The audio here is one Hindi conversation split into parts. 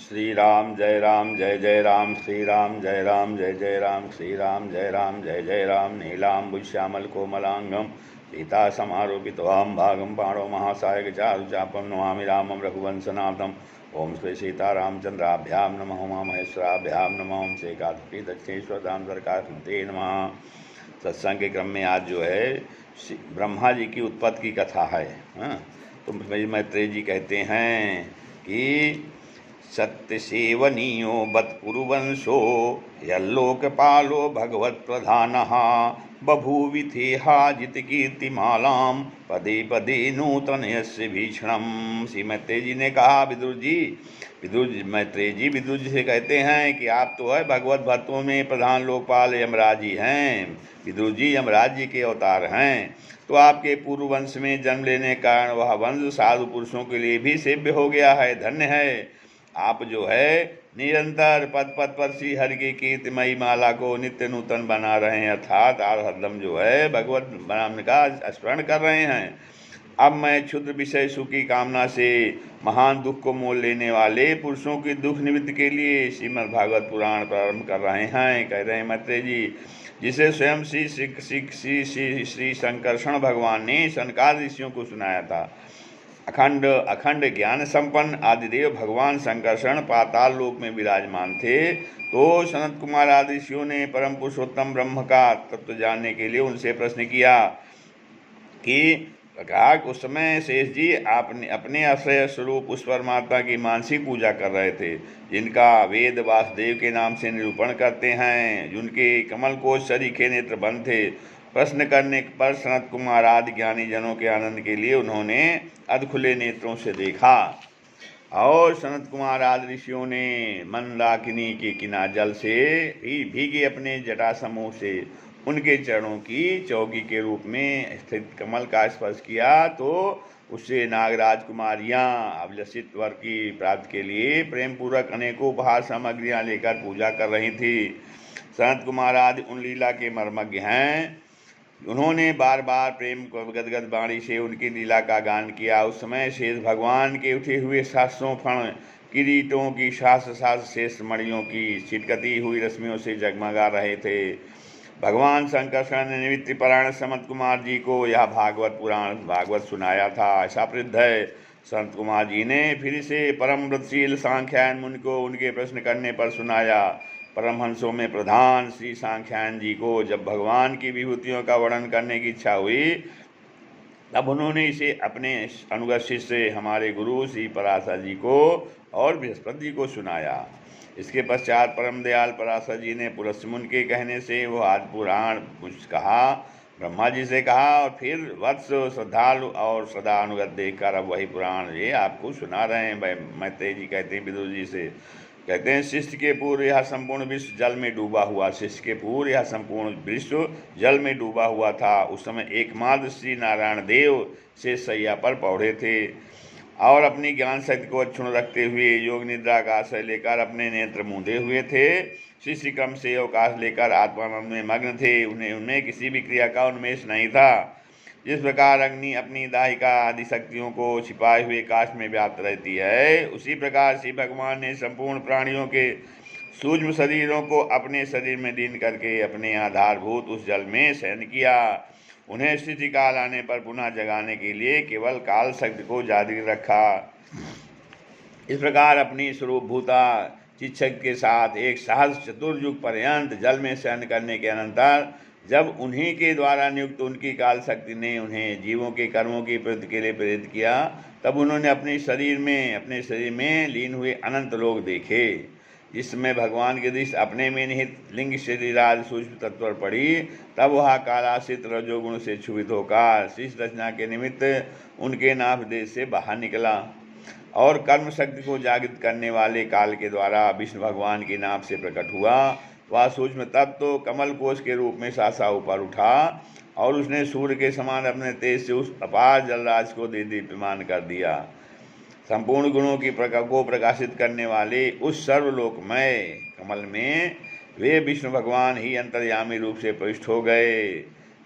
श्री राम जय जय राम श्री राम जय जय राम श्री राम जय जय राम नीलाम्बुश्यामल कोमलांगम सीता समारोपितवाम भागम पाणो महासायक चारुचापम नमामि रामम रघुवंशनाथम। ओम श्री सीता रामचंद्राभ्याम नमः उमा महेश्वराभ्याम नमः ओम श्री कार्तिकी दक्षिणेश्वर धाम सरकार नमः। सत्संग के क्रम में आज जो है ब्रह्मा जी की उत्पत्ति की कथा है। तो मैत्रेय जी कहते हैं कि सत्य सेवनीयो बत कुरुवंशो यल्लोकपालो भगवत प्रधानः बभूविथेहाजित कीर्तिमालाम पदे पदे नूतन यस्य भीषणम। श्री मैत्रेय जी ने कहा मैत्रेय जी विदुर जी से कहते हैं कि आप तो है भगवत भक्तों में प्रधान लोकपाल यमराज जी हैं। विदुर जी यमराज जी के अवतार हैं। तो आपके पूर्व वंश में जन्म लेने के कारण वह वंश साधु पुरुषों के लिए भी सेव्य हो गया है, धन्य है। आप जो है निरंतर पद पद पर श्री हरि की कीर्तिमयी माला को नित्य नूतन बना रहे हैं, अर्थात हरदम जो है भगवत नाम का स्मरण कर रहे हैं। अब मैं क्षुद्र विषय सुख की कामना से महान दुख को मोल लेने वाले पुरुषों की दुख निवृत्ति के लिए श्रीमद् भागवत पुराण प्रारंभ कर रहे हैं। कह रहे हैं मैत्रेय जी, जिसे स्वयं श्री संकर्षण भगवान ने सनकादि ऋषियों को सुनाया था। अखंड ज्ञान संपन्न आदिदेव भगवान संकर्षण पाताल लोक में विराजमान थे। तो सनत कुमार आदि ऋषियों ने परम पुरुषोत्तम ब्रह्म का तत्व जानने के लिए उनसे प्रश्न किया कि उस समय शेष जी आपने अपने आश्रय स्वरूप उस परमात्मा की मानसिक पूजा कर रहे थे, जिनका वेद वासुदेव के नाम से निरूपण करते हैं, जिनके कमल कोश सरीखे नेत्र बंद थे। प्रश्न करने पर सनत कुमार आदि ज्ञानी जनों के आनंद के लिए उन्होंने अध खुले नेत्रों से देखा और सनत कुमार आदि ऋषियों ने मंदाकिनी के किनारे जल से भीगे अपने जटा समूह से उनके चरणों की चौकी के रूप में स्थित कमल का स्पर्श किया। तो उससे नागराज कुमारियाँ अभिलषित वर की प्राप्ति के लिए प्रेम पूर्वक अनेकों उपहार सामग्रियाँ लेकर पूजा कर रही थी। सनत कुमार आदि उन लीला के मर्मज्ञ हैं। उन्होंने बार बार प्रेम को गदगद वाणी से उनकी लीला का गान किया। उस समय शेष भगवान के उठे हुए सातसों फण किरीटों की शास शेष मणियों की छिटकती हुई रश्मियों से जगमगा रहे थे। भगवान शंकरषण ने निवृत्ति परायण सनत कुमार जी को यह भागवत सुनाया था। ऐसा प्रसिद्ध है। संत कुमार जी ने फिर से परम व्रतशील सांख्यायन मुनि को उनके प्रश्न करने पर सुनाया। परमहंसों में प्रधान श्री सांख्यायन जी को जब भगवान की विभूतियों का वर्णन करने की इच्छा हुई, तब उन्होंने इसे अपने अनुगत शिष्य हमारे गुरु श्री पराशर जी को और बृहस्पति जी को सुनाया। इसके पश्चात परम दयाल पराशर जी ने पुलस्त्य के कहने से वो आदि पुराण कुछ कहा, ब्रह्मा जी से कहा और फिर वत्स श्रद्धालु और सदा अनुगत देखकर अब वही पुराण ये आपको सुना रहे हैं। मैत्रेय जी कहते हैं विदुर जी से, कहते हैं शिष्य के पूर्व यह संपूर्ण विश्व जल में डूबा हुआ जल में डूबा हुआ था। उस समय एकमात्र श्री नारायण देव से सैया पर पौड़े थे और अपनी ज्ञान शक्ति को अक्षुण रखते हुए योग निद्रा का आश्रय लेकर अपने नेत्र मूंदे हुए थे। शिष्य क्रम से अवकाश लेकर आत्मानंद में मग्न थे। उनमें किसी भी क्रिया का उन्मेष नहीं था। जिस प्रकार अग्नि अपनी दाहिका आदि शक्तियों को छिपाए हुए काष्ठ में व्याप्त रहती है, उसी प्रकार श्री भगवान ने संपूर्ण प्राणियों के सूक्ष्म शरीरों को अपने शरीर में लीन करके अपने आधारभूत उस जल में शयन किया। उन्हें स्थिति काल आने पर पुनः जगाने के लिए केवल काल शक्ति को जारी रखा। इस प्रकार अपनी स्वरूपभूता चित्शक्ति के साथ एक सहस्र चतुर्युग पर्यंत जल में शयन करने के अनंतर जब उन्हीं के द्वारा नियुक्त उनकी काल शक्ति ने उन्हें जीवों के कर्मों की प्रवृत्ति के लिए प्रेरित किया, तब उन्होंने अपने शरीर में लीन हुए अनंत लोक देखे। जिसमें भगवान की दृष्टि अपने में निहित लिंग शरीरादि सूक्ष्म तत्व पर पड़ी, तब वह कालाश्रित रजोगुण से क्षुभित होकर शिष्य रचना के निमित्त उनके नाभ देश से बाहर निकला और कर्म शक्ति को जागृत करने वाले काल के द्वारा विष्णु भगवान के नाभ से प्रकट हुआ। वह सूक्ष्म तत्व तो कमल कोश के रूप में सासा ऊपर उठा और उसने सूर्य के समान अपने तेज से उस अपार जलराज को दीप्यमान कर दिया। संपूर्ण गुणों की को प्रकाशित करने वाले उस सर्वलोकमय कमल में वे विष्णु भगवान ही अंतर्यामी रूप से प्रविष्ट हो गए।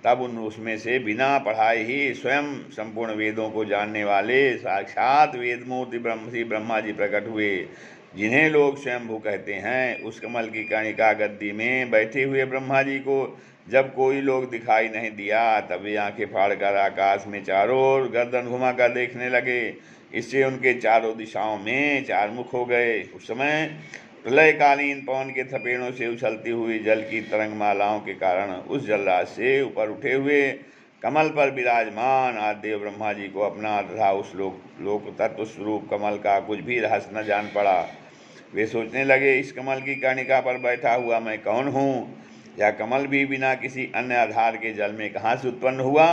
तब उसमें से बिना पढ़ाए ही स्वयं संपूर्ण वेदों को जानने वाले साक्षात वेदमूर्ति श्री ब्रह्मा जी प्रकट हुए। जिन्हें लोग स्वयंभू कहते हैं, उस कमल की कर्णिका गद्दी में बैठे हुए ब्रह्मा जी को जब कोई लोग दिखाई नहीं दिया, तब वे आंखें फाड़कर आकाश में चारों ओर गर्दन घुमाकर देखने लगे। इससे उनके चारों दिशाओं में चार मुख हो गए। उस समय प्रलयकालीन पवन के थपेड़ों से उछलती हुई जल की तरंगमालाओं के कारण उस जलराशि से ऊपर उठे हुए कमल पर विराजमान आदिदेव ब्रह्मा जी को अपना तथा उस लोक तत्व स्वरूप कमल का कुछ भी रहस्य न जान पड़ा। वे सोचने लगे, इस कमल की कर्णिका पर बैठा हुआ मैं कौन हूँ? यह कमल भी बिना किसी अन्य आधार के जल में कहाँ से उत्पन्न हुआ?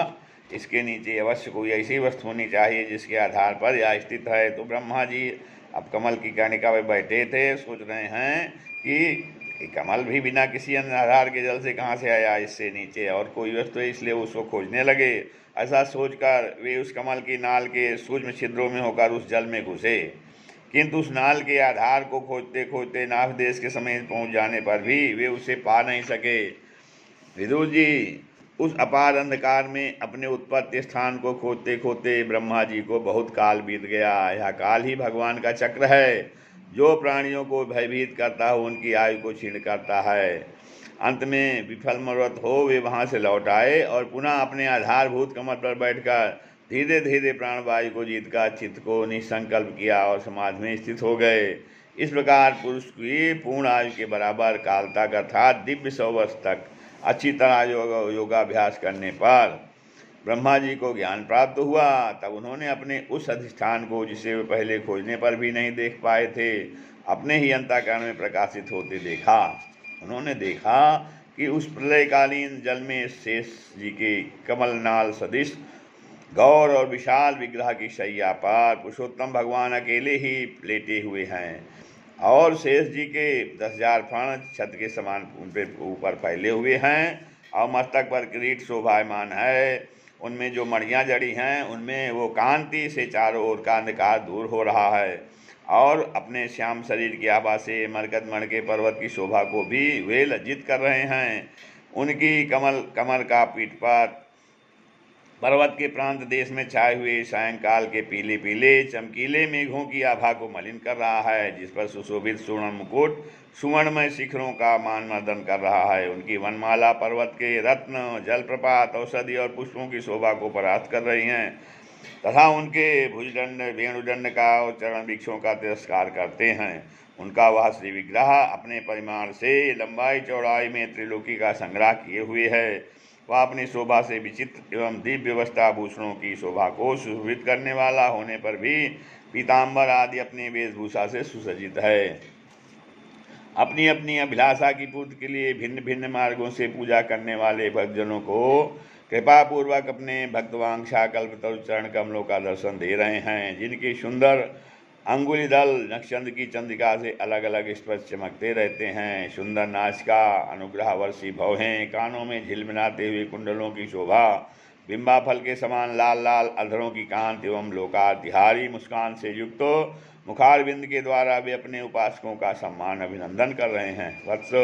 इसके नीचे अवश्य कोई ऐसी वस्तु होनी चाहिए जिसके आधार पर यह स्थित है। तो ब्रह्मा जी अब कमल की कर्णिका पर बैठे थे, सोच रहे हैं कि कमल भी बिना किसी अन्य आधार के जल से कहाँ से आया, इससे नीचे और कोई वस्तु है, इसलिए उसको खोजने लगे। ऐसा सोचकर वे उस कमल की नाल के सूक्ष्म छिद्रों में होकर उस जल में घुसे, किंतु उस नाल के आधार को खोजते खोजते नाभ देश के समीप पहुंच जाने पर भी वे उसे पा नहीं सके। विदुर जी, उस अपार अंधकार में अपने उत्पत्ति स्थान को खोजते खोजते ब्रह्मा जी को बहुत काल बीत गया। यह काल ही भगवान का चक्र है, जो प्राणियों को भयभीत करता हो उनकी आयु को क्षीण करता है। अंत में विफल मनोरथ हो वे वहाँ से लौट आए और पुनः अपने आधारभूत कमल पर बैठकर धीरे धीरे प्राणवायु को जीतकर चित्त को निसंकल्प किया और समाधि में स्थित हो गए। इस प्रकार पुरुष की पूर्ण आयु के बराबर काल तक अर्थात दिव्य 100 वर्ष तक अच्छी तरह योगाभ्यास करने पर ब्रह्मा जी को ज्ञान प्राप्त हुआ। तब उन्होंने अपने उस अधिष्ठान को, जिसे वे पहले खोजने पर भी नहीं देख पाए थे, अपने ही अंतःकरण में प्रकाशित होते देखा। उन्होंने देखा कि उस प्रलयकालीन जल में शेष जी के कमलनाल सदृश गौर और विशाल विग्रह की शैया पर पुरुषोत्तम भगवान अकेले ही लेटे हुए हैं और शेष जी के 10,000 फण छत के समान उनके ऊपर फैले हुए हैं और मस्तक पर किरीट शोभायमान है। उनमें जो मणियाँ जड़ी हैं उनमें वो कांति से चारों ओर का अंधकार दूर हो रहा है और अपने श्याम शरीर की आभा से मरकत के पर्वत की शोभा को भी वे लज्जित कर रहे हैं। उनकी कमर का पीठ पर पर्वत के प्रांत देश में छाए हुए सायंकाल के पीले पीले चमकीले मेघों की आभा को मलिन कर रहा है, जिस पर सुशोभित स्वर्ण मुकुट सुवर्णमय शिखरों का मान मर्दन कर रहा है। उनकी वनमाला पर्वत के रत्न, जलप्रपात, औषधि और पुष्पों की शोभा को परास्त कर रही हैं तथा उनके भुजदंड वेणुदंड का और चरण वृक्षों का तिरस्कार करते हैं। उनका वह श्री विग्रह अपने परिमाण से लंबाई चौड़ाई में त्रिलोकी का संग्रह किए हुए है। वह अपनी शोभा से विचित्र एवं दिव्य वस्त्राभूषणों की शोभा को सुशोभित करने वाला होने पर भी पीताम्बर आदि अपनी वेशभूषा से सुसज्जित है। अपनी अपनी अभिलाषा की पूर्ति के लिए भिन्न भिन्न मार्गों से पूजा करने वाले भक्तजनों को कृपा पूर्वक अपने भक्तवांछा कल्पतरु चरण कमलों का दर्शन दे रहे हैं, जिनके सुंदर अंगुलीदल नक्षत्र की चंद्रिका से अलग अलग स्पर्श चमकते रहते हैं। सुंदर नासिका, अनुग्रहवर्षी भौहें, कानों में झिलमिलाते हुए कुंडलों की शोभा, बिंबा फल के समान लाल लाल अधरों की कांति एवं लोकातिहारी मुस्कान से युक्त मुखारविंद के द्वारा वे अपने उपासकों का सम्मान अभिनंदन कर रहे हैं। वत्स,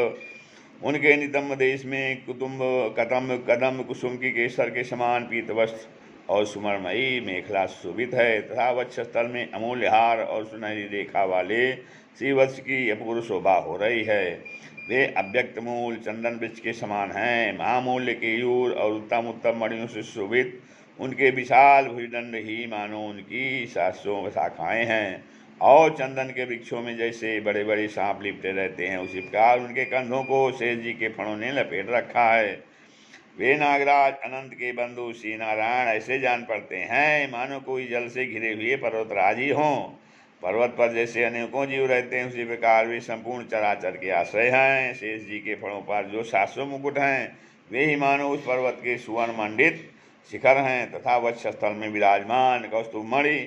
उनके नितंब देश में कुतुम्ब कदम कुसुम की केसर के समान पीत वस्त्र और सुमरमयी मेखला सुशोभित है तथा वक्षस्थल में अमूल्य हार और सुनहरी रेखा वाले श्रीवत्स की अपूर्व शोभा हो रही है। वे अव्यक्त मूल चंदन वृक्ष के समान हैं। महामूल्य केयूर और उत्तम उत्तम मणियों से सुशोभित उनके विशाल भुजदंड ही मानो उनकी सहस्रों शाखाएं हैं और चंदन के वृक्षों में जैसे बड़े बड़े सांप लिपटे रहते हैं, उसी प्रकार उनके कंधों को शेष जी के फणों ने लपेट रखा है। वे नागराज अनंत के बंधु श्री नारायण ऐसे जान पड़ते हैं मानो कोई जल से घिरे हुए पर्वतराज ही हों। पर्वत पर जैसे अनेकों जीव रहते हैं, उसी प्रकार वे संपूर्ण चराचर के आश्रय हैं। शेष जी के फणों पर जो 700 मुकुट हैं, वे ही मानो उस पर्वत के सुवर्ण मंडित शिखर हैं तथा वक्षस्थल में विराजमान कौस्तुभमणि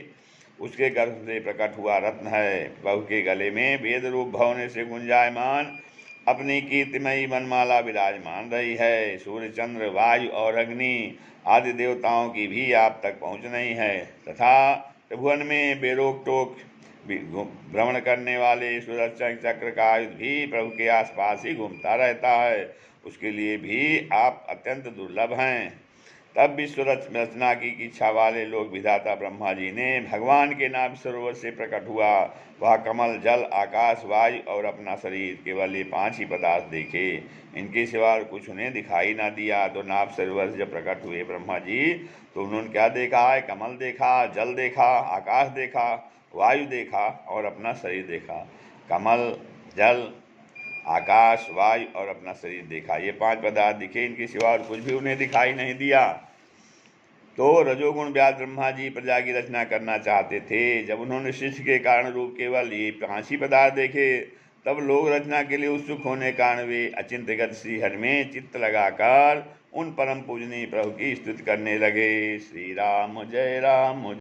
उसके गर्भ से प्रकट हुआ रत्न है। प्रभु के गले में वेद रूप भवने से गुंजायमान अपनी कीर्तिमयी वनमाला विराजमान रही है। सूर्य, चंद्र, वायु और अग्नि आदि देवताओं की भी आप तक पहुँच नहीं है तथा त्रिभुवन में बेरोक टोक भ्रमण करने वाले सुदर्शन चक्र का आयुध भी प्रभु के आसपास ही घूमता रहता है। उसके लिए भी आप अत्यंत दुर्लभ हैं तब विश्व रचना की इच्छा वाले लोग विधाता ब्रह्मा जी ने भगवान के नाभ सरोवर से प्रकट हुआ वह कमल, जल, आकाश, वायु और अपना शरीर, केवल ये 5 ही पदार्थ देखे। इनके सिवा और कुछ उन्हें दिखाई ना दिया। तो नाभ सरोवर से जब प्रकट हुए ब्रह्मा जी तो उन्होंने क्या देखा है? कमल देखा, जल देखा, आकाश देखा, वायु देखा और अपना शरीर देखा। कमल, जल, आकाश, वायु और अपना शरीर देखा। ये 5 पदार्थ दिखे, इनके सिवा और कुछ भी उन्हें दिखाई नहीं दिया। तो रजोगुण व्यास ब्रह्मा जी प्रजा की रचना करना चाहते थे। जब उन्होंने सृष्टि के कारण रूप केवल ये 5 ही पदार्थ देखे, तब लोग रचना के लिए उत्सुक होने कारण वे अचिंत्यगत श्रीहरि में चित्त लगाकर उन परम पूजनीय प्रभु की स्तुति करने लगे। श्री राम जय राम।